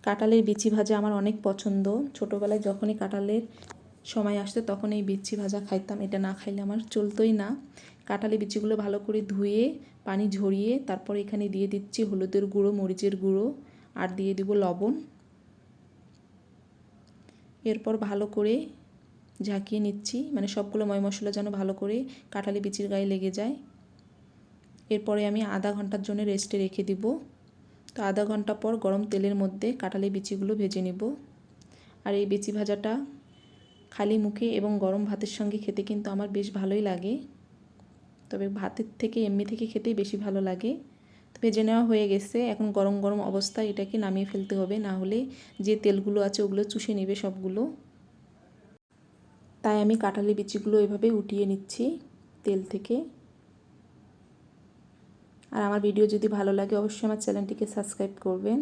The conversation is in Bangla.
কাঁঠালের বিচি ভাজা আমার অনেক পছন্দ। ছোটোবেলায় যখনই কাঁঠালের সময় আসতো তখন এই বিচি ভাজা খাইতাম, এটা না খাইলে আমার চলতোই না। কাঁঠালের বিচিগুলো ভালো করে ধুয়ে পানি ঝরিয়ে তারপর এখানে দিয়ে দিচ্ছি হলুদের গুঁড়ো, মরিচের গুঁড়ো আর দিয়ে দিব লবণ। এরপর ভালো করে ঝাঁকিয়ে নিচ্ছি, মানে সবগুলো ময় মশলা যেন ভালো করে কাঁঠালের বিচির গায়ে লেগে যায়। এরপরে আমি আধা ঘন্টার জন্য রেস্টে রেখে দিব। তো আধা ঘন্টা পর গরম তেলের মধ্যে কাঁঠালের বিচিগুলো ভেজে নেব। আর এই বিচি ভাজাটা খালি মুখে এবং গরম ভাতের সঙ্গে খেতে কিন্তু আমার বেশ ভালোই লাগে, তবে ভাতের থেকে এমনি থেকে খেতেই বেশি ভালো লাগে। তো ভেজে নেওয়া হয়ে গেছে, এখন গরম গরম অবস্থায় এটাকে নামিয়ে ফেলতে হবে, না হলে যে তেলগুলো আছে ওগুলো চুষে নেবে সবগুলো। তাই আমি কাঁঠালের বিচিগুলো এভাবে উঠিয়ে নিচ্ছি তেল থেকে। আর আমার ভিডিও যদি ভালো লাগে অবশ্যই আমার চ্যানেলটিকে সাবস্ক্রাইব করবেন।